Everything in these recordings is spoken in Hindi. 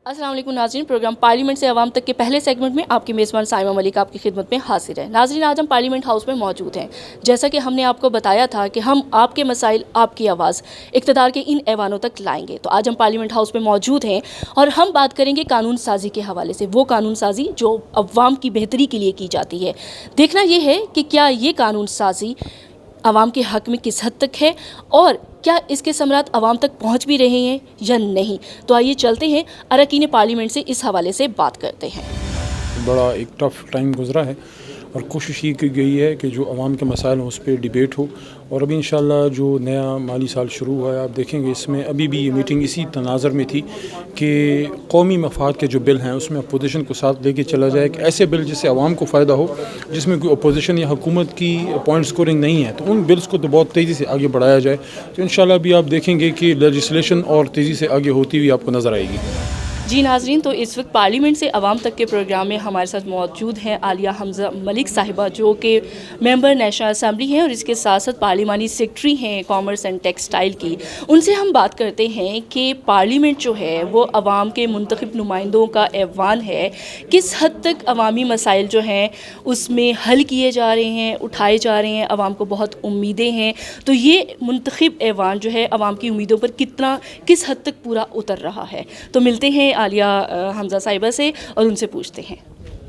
अस्सलाम वालेकुम नाज़रीन, प्रोग्राम पार्लियामेंट से आवाम तक के पहले सेगमेंट में आपकी मेज़बान साइमा मलिक आपकी खिदमत में हाजिर है। नाज़रीन, आज हम पार्लियामेंट हाउस में मौजूद हैं। जैसा कि हमने आपको बताया था कि हम आपके मसाइल, आपकी आवाज़ इक़्तिदार के इन ऐवानों तक लाएंगे। तो आज हम पार्लियामेंट हाउस में मौजूद हैं और हम बात करेंगे कानून साज़ी के हवाले से, वो कानून साज़ी जो अवाम की बेहतरी के लिए की जाती है। देखना ये है कि क्या ये कानून साज़ी आवाम के हक़ में किस हद तक है और क्या इसके समरात आवाम तक पहुंच भी रहे हैं या नहीं। तो आइए चलते हैं, अरकान पार्लियामेंट से इस हवाले से बात करते हैं। बड़ा एक टफ़ टाइम गुज़रा है और कोशिश ये की गई है कि जो आवाम के मसाइल हैं उस पर डिबेट हो। और अभी इंशाल्लाह जो नया माली साल शुरू हुआ है, आप देखेंगे इसमें अभी भी ये मीटिंग इसी तनाज़र में थी कि कौमी मफाद के जो बिल हैं उसमें अपोजिशन को साथ लेके चला जाए, कि ऐसे बिल जिससे आवाम को फ़ायदा हो, जिसमें कोई अपोजिशन या हुकूमत की पॉइंट स्कोरिंग नहीं है, तो उन बिल्स को तो बहुत तेज़ी से आगे बढ़ाया जाए। तो इंशाल्लाह अभी आप देखेंगे कि लेजिस्लेशन और तेज़ी से आगे होती हुई आपको नज़र आएगी। जी नाज़रीन, तो इस वक्त पार्लियामेंट से आवाम तक के प्रोग्राम में हमारे साथ मौजूद हैं आलिया हमज़ा मलिक साहिबा, जो कि मेंबर नेशनल असम्बली हैं और इसके साथ साथ पार्लिमानी सेक्रेटरी हैं कॉमर्स एंड टेक्सटाइल की। उनसे हम बात करते हैं कि पार्लियामेंट जो है वो आवाम के मुंतखब नुमाइंदों का ऐवान है, किस हद तक अवामी मसाइल जो हैं उसमें हल किए जा रहे हैं, उठाए जा रहे हैं, आवाम को बहुत उम्मीदें हैं। तो ये मुंतखब ऐवान जो है आवाम की उम्मीदों पर किस हद तक पूरा उतर रहा है। तो मिलते हैं आलिया हमज़ा साहिबा से और उनसे पूछते हैं।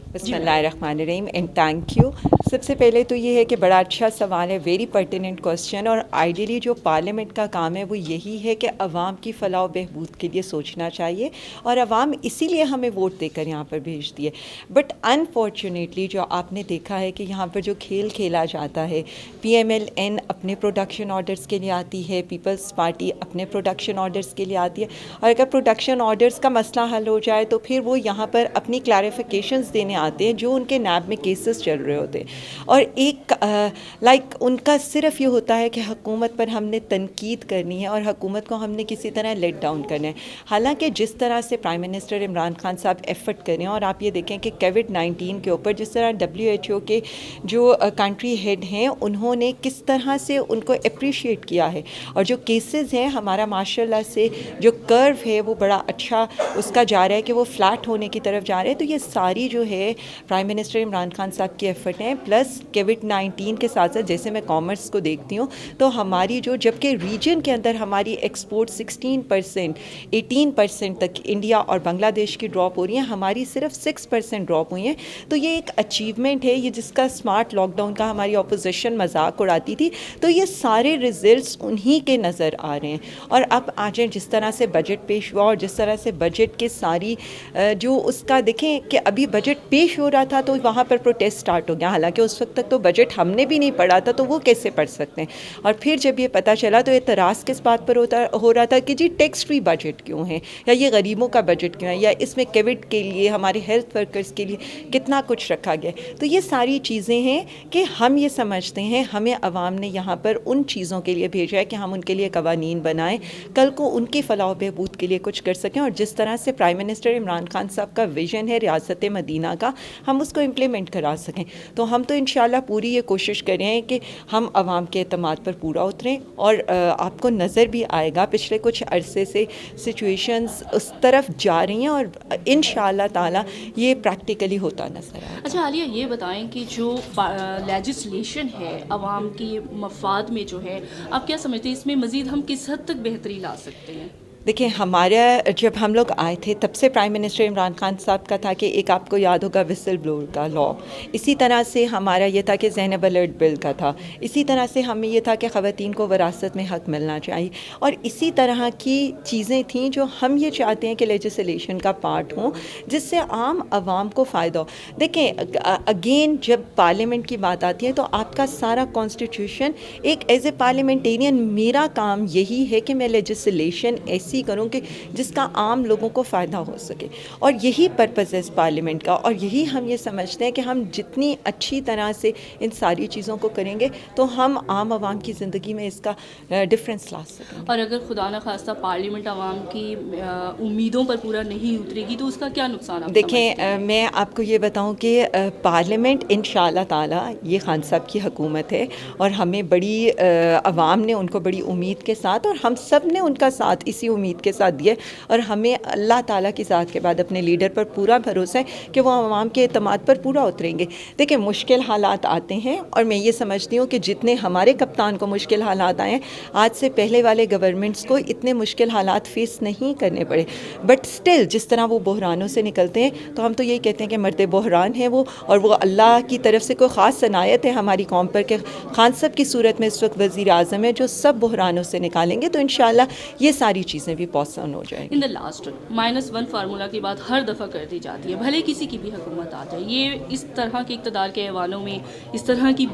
बिस्मिल्लाहिर्रहमानिर्रहीम एंड थैंक यू। सबसे पहले तो ये है कि बड़ा अच्छा सवाल है, वेरी पर्टिनेंट क्वेश्चन। और आइडियली जो पार्लियामेंट का काम है वो यही है कि अवाम की फ़लाह व बहबूद के लिए सोचना चाहिए और अवाम इसीलिए हमें वोट देकर यहाँ पर भेजती है। बट अनफॉर्चुनेटली जो आपने देखा है कि यहाँ पर जो खेल खेला जाता है, PMLN अपने प्रोडक्शन ऑर्डर्स के लिए आती है, पीपल्स पार्टी अपने प्रोडक्शन ऑर्डर्स के लिए आती है, और अगर प्रोडक्शन ऑर्डर्स का मसला हल हो जाए तो फिर वो यहाँ पर अपनी क्लैरिफिकेशंस देने आते हैं जो उनके नैब में केसेस चल रहे होते हैं। और एक उनका सिर्फ ये होता है कि हुकूमत पर हमने तनकीद करनी है और हुकूमत को हमने किसी तरह लेट डाउन करना है। हालांकि जिस तरह से प्राइम मिनिस्टर इमरान खान साहब एफर्ट कर रहे हैं, और आप ये देखें कि कोविड-19 के ऊपर जिस तरह WHO के जो कंट्री हेड हैं उन्होंने किस तरह से उनको अप्रिशिएट किया है, और जो केसेस हैं हमारा माशाल्लाह से जो कर्व है वो बड़ा अच्छा उसका जा रहा है कि वो फ्लैट होने की तरफ जा रहे हैं। तो ये सारी जो है प्राइम मिनिस्टर इमरान खान साहब की एफर्ट हैं, प्लस कोविड-19 के साथ साथ जैसे मैं कॉमर्स को देखती हूँ तो हमारी जो, जबकि रीजन के अंदर हमारी एक्सपोर्ट 16% 18% तक इंडिया और बांग्लादेश की ड्रॉप हो रही है, हमारी सिर्फ 6% ड्रॉप हुई है। तो ये एक अचीवमेंट है, ये जिसका स्मार्ट लॉकडाउन का हमारी अपोजिशन मजाक उड़ाती थी। तो ये सारे रिजल्ट्स उन्हीं के नज़र आ रहे हैं। और अब आज जिस तरह से बजट पेश हुआ और जिस तरह से बजट के सारी जो उसका देखें कि अभी बजट पेश हो रहा था तो वहाँ पर प्रोटेस्ट स्टार्ट हो गया। हालांकि उस वक्त तक तो बजट हमने भी नहीं पढ़ा था, तो वो कैसे पढ़ सकते हैं। और फिर जब ये पता चला तो एतराज़ किस बात पर हो रहा था कि जी टैक्स फ्री बजट क्यों है, या ये गरीबों का बजट क्यों है, या इसमें कोविड के लिए हमारे हेल्थ वर्कर्स के लिए कितना कुछ रखा गया। तो ये सारी चीज़ें हैं कि हम ये समझते हैं हमें अवाम ने यहाँ पर उन चीज़ों के लिए भेजा है कि हम उनके लिए कवानीन बनाएं, कल को उनकी फ़लाह बहबूद के लिए कुछ कर सकें। और जिस तरह से प्राइम मिनिस्टर इमरान खान साहब का विज़न है रियासत मदीना का, हम उसको इम्प्लीमेंट करा सकें। तो हम तो इंशाल्लाह पूरी ये कोशिश कर रहे हैं कि हम अवाम के एतमाद पर पूरा उतरें। और आपको नज़र भी आएगा पिछले कुछ अरसे से सिचुएशंस उस तरफ जा रही हैं और इंशाल्लाह ताला ये प्रैक्टिकली होता नज़र आएगा। अच्छा आलिया, ये बताएं कि जो लेजिस्लेशन है अवाम की मफाद में जो है, आप क्या समझते हैं इसमें मज़ीद हम किस हद तक बेहतरी ला सकते हैं? देखिए, हमारा जब हम लोग आए थे तब से प्राइम मिनिस्टर इमरान खान साहब का था कि एक आपको याद होगा विसल ब्लोअर का लॉ, इसी तरह से हमारा ये था कि ज़ैनब अलर्ट बिल का था, इसी तरह से हमें ये था कि ख़वातीन को विरासत में हक़ मिलना चाहिए, और इसी तरह की चीज़ें थीं जो हम ये चाहते हैं कि लेजिस्लेशन का पार्ट हों जिससे आम आवाम को फ़ायदा हो। देखें, अगेन जब पार्लियामेंट की बात आती है तो आपका सारा कॉन्स्टिट्यूशन एक एज ए पार्लियामेंटेरियन मेरा काम यही है कि मैं लेजिस्लेशन ऐसी करूं कि जिसका आम लोगों को फ़ायदा हो सके, और यही पर्पज़ है इस पार्लियामेंट का। और यही हम ये समझते हैं कि हम जितनी अच्छी तरह से इन सारी चीज़ों को करेंगे तो हम आम आवाम की ज़िंदगी में इसका डिफरेंस ला सकेंगे। और अगर खुदा न खास्ता पार्लियामेंट आवाम की उम्मीदों पर पूरा नहीं उतरेगी तो उसका क्या नुकसान आप देखें, मैं आपको ये बताऊं कि पार्लियामेंट इंशाअल्लाह ताला ये खान साहब की हुकूमत है और हमें बड़ी आवाम ने उनको बड़ी उम्मीद के साथ, और हम सब ने उनका साथ इसी उम्मीद उम्मीद के साथ दिया है और हमें अल्लाह ताला की ज़ात के बाद अपने लीडर पर पूरा भरोसा है कि वो आवाम के एतमाद पर पूरा उतरेंगे। देखिए, मुश्किल हालात आते हैं और मैं ये समझती हूँ कि जितने हमारे कप्तान को मुश्किल हालात आए, आज से पहले वाले गवर्नमेंट्स को इतने मुश्किल हालात फेस नहीं करने पड़े, बट स्टिल जिस तरह वो बहरानों से निकलते हैं तो हम तो यही कहते हैं कि मर्द बहरान है वो, और वो अल्लाह की तरफ से कोई ख़ास सनायत है हमारी कौम पर कि खान साहब की सूरत में इस वक्त वज़ीर आज़म है जो सब बहरानों से निकालेंगे, तो इंशाल्लाह ये सारी चीज़ें भी पॉसिबल हो जाएंगी। इन द लास्ट -1 फार्मूला की बात हर दफ़ा कर दी जाती है, भले किसी की भी हुकूमत आ जाए, ये इस तरह के इक़्तिदार के ऐवानों में इस तरह की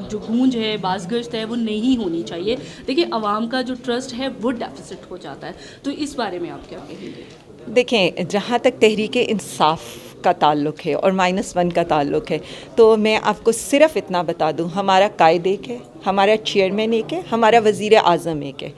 जो गूंज है, बाज़गश्त है, वो नहीं होनी चाहिए। देखिए, आवाम का जो ट्रस्ट है वो डेफिसिट हो जाता है, तो इस बारे में आप क्या कहेंगे? देखें, जहाँ तक तहरीक इंसाफ का ताल्लुक़ है और -1 का ताल्लुक़ है, तो मैं आपको सिर्फ़ इतना बता दूँ, हमारा कायद एक है, हमारा चेयरमैन एक है, हमारा वज़ीर आज़म एक है।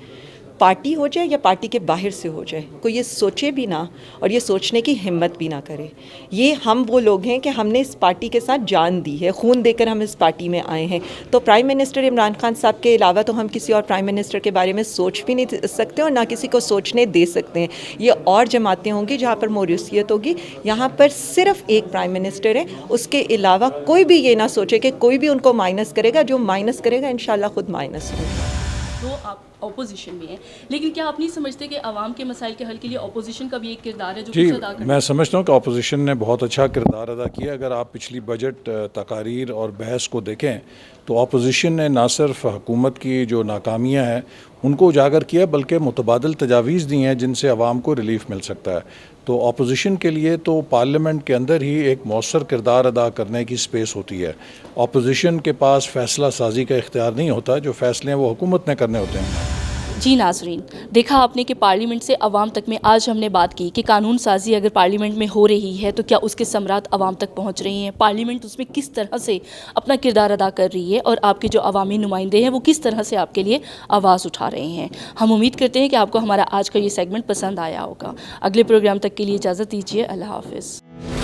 पार्टी हो जाए या पार्टी के बाहर से हो जाए, कोई ये सोचे भी ना और ये सोचने की हिम्मत भी ना करे। ये हम वो लोग हैं कि हमने इस पार्टी के साथ जान दी है, खून देकर हम इस पार्टी में आए हैं। तो प्राइम मिनिस्टर इमरान खान साहब के अलावा तो हम किसी और प्राइम मिनिस्टर के बारे में सोच भी नहीं सकते और ना किसी को सोचने दे सकते हैं। ये और जमातें होंगी जहाँ पर मोरूसियत होगी, यहाँ पर सिर्फ एक प्राइम मिनिस्टर है, उसके अलावा कोई भी ये ना सोचे कि कोई भी उनको माइनस करेगा। जो माइनस करेगा इंशाल्लाह खुद माइनस होगा। तो आप ऑपोजिशन में हैं, लेकिन क्या आप नहीं समझते कि आवाम के मसाइल के हल के लिए ऑपोजिशन का भी एक किरदार है जो कुछ अदा करता है? मैं समझता हूँ कि अपोजिशन ने बहुत अच्छा किरदार अदा किया। अगर आप पिछली बजट तकारीर और बहस को देखें तो अपोजिशन ने ना सिर्फ हुकूमत की जो नाकामियाँ हैं उनको उजागर किया, बल्कि मुतबादिल तजावीज़ दी हैं जिनसे आवाम को रिलीफ मिल सकता है। तो अपोजिशन के लिए तो पार्लियामेंट के अंदर ही एक मौसर किरदार अदा करने की स्पेस होती है। अपोजिशन के पास फ़ैसला साजी का इख्तियार नहीं होता, जो फ़ैसले हैं वो हुकूमत ने करने होते हैं। जी नाज़रीन, देखा आपने कि पार्लियामेंट से आवाम तक में आज हमने बात की कि कानून साजी अगर पार्लियामेंट में हो रही है तो क्या उसके समरात आवाम तक पहुंच रही हैं, पार्लियामेंट उसमें किस तरह से अपना किरदार अदा कर रही है और आपके जो अवामी नुमाइंदे हैं वो किस तरह से आपके लिए आवाज़ उठा रहे हैं। हम उम्मीद करते हैं कि आपको हमारा आज का ये सेगमेंट पसंद आया होगा। अगले प्रोग्राम तक के लिए इजाज़त दीजिए। अल्लाह हाफ़िज़।